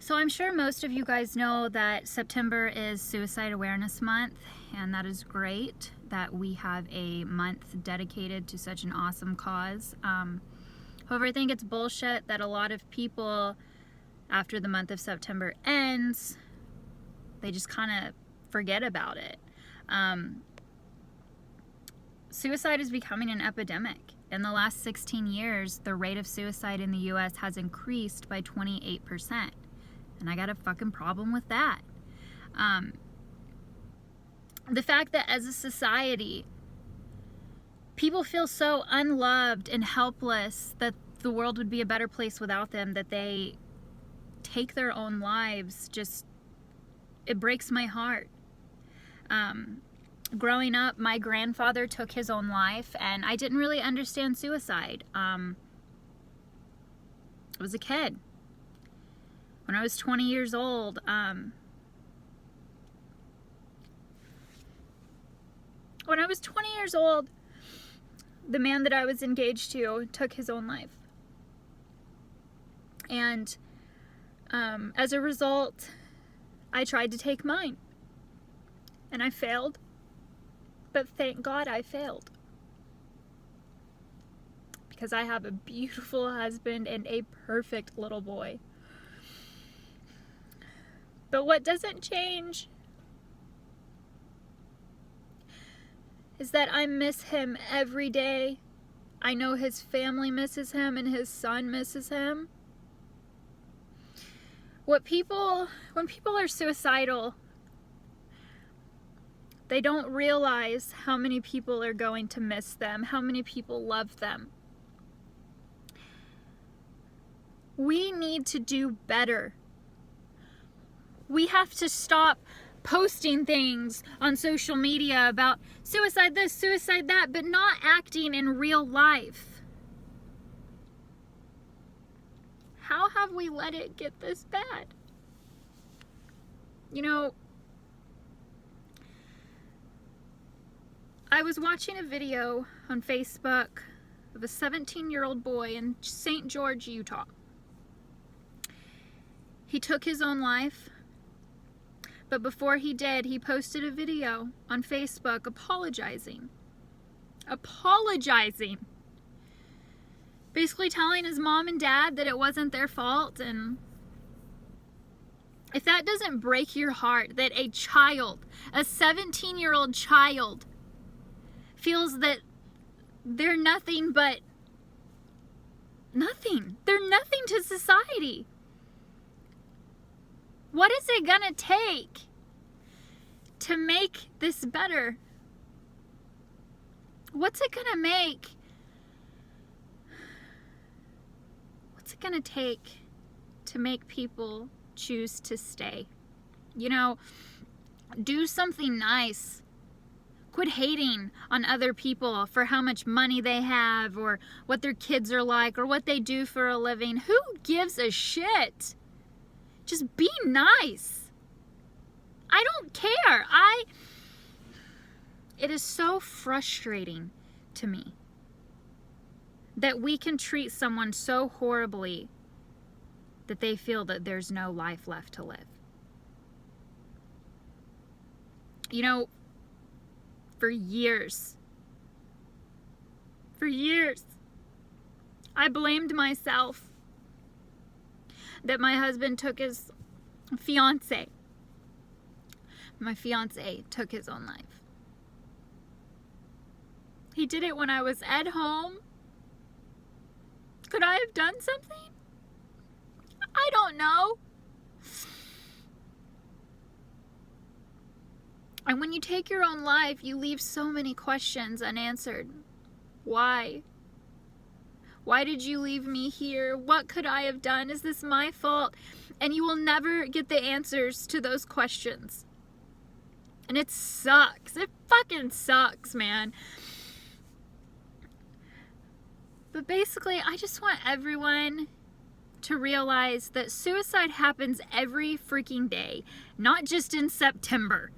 So I'm sure most of you guys know that September is Suicide Awareness Month, and that is great that we have a month dedicated to such an awesome cause. However, I think it's bullshit that a lot of people, after the month of September ends, they just kind of forget about it. Suicide is becoming an epidemic. In the last 16 years, the rate of suicide in the US has increased by 28%. And I got a fucking problem with that. The fact that as a society, people feel so unloved and helpless that the world would be a better place without them, that they take their own lives, just, it breaks my heart. Growing up, my grandfather took his own life, and I didn't really understand suicide. I was a kid. When I was 20 years old, when I was 20 years old, the man that I was engaged to took his own life. And as a result, I tried to take mine. And I failed. But thank God I failed. Because I have a beautiful husband and a perfect little boy. But what doesn't change is that I miss him every day. I know his family misses him and his son misses him. When people are suicidal, they don't realize how many people are going to miss them, how many people love them. We need to do better. We have to stop posting things on social media about suicide this, suicide that, but not acting in real life. How have we let it get this bad? You know, I was watching a video on Facebook of a 17-year-old boy in St. George, Utah. He took his own life. But before he did, he posted a video on Facebook apologizing. Basically telling his mom and dad that it wasn't their fault. And if that doesn't break your heart, that a child, a 17-year-old child, feels that they're nothing but nothing. They're nothing to society. What is it gonna take to make this better? What's it gonna make? What's it gonna take to make people choose to stay? You know, do something nice. Quit hating on other people for how much money they have or what their kids are like or what they do for a living. Who gives a shit? Just be nice. I don't care. It is so frustrating to me that we can treat someone so horribly that they feel that there's no life left to live. You know, for years, I blamed myself that my husband took his fiance. My fiance took his own life. He did it when I was at home. Could I have done something? I don't know. And when you take your own life, you leave so many questions unanswered. Why? Why did you leave me here? What could I have done? Is this my fault? And you will never get the answers to those questions. And it sucks. It fucking sucks, man. But basically, I just want everyone to realize that suicide happens every freaking day, not just in September.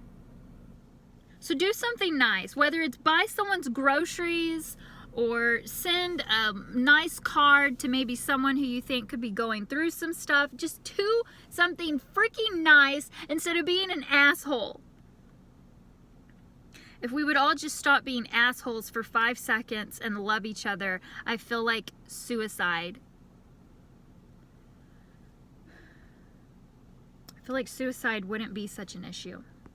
So do something nice, whether it's buy someone's groceries or send a nice card to maybe someone who you think could be going through some stuff. Just do something freaking nice instead of being an asshole. If we would all just stop being assholes for 5 seconds and love each other, I feel like suicide wouldn't be such an issue.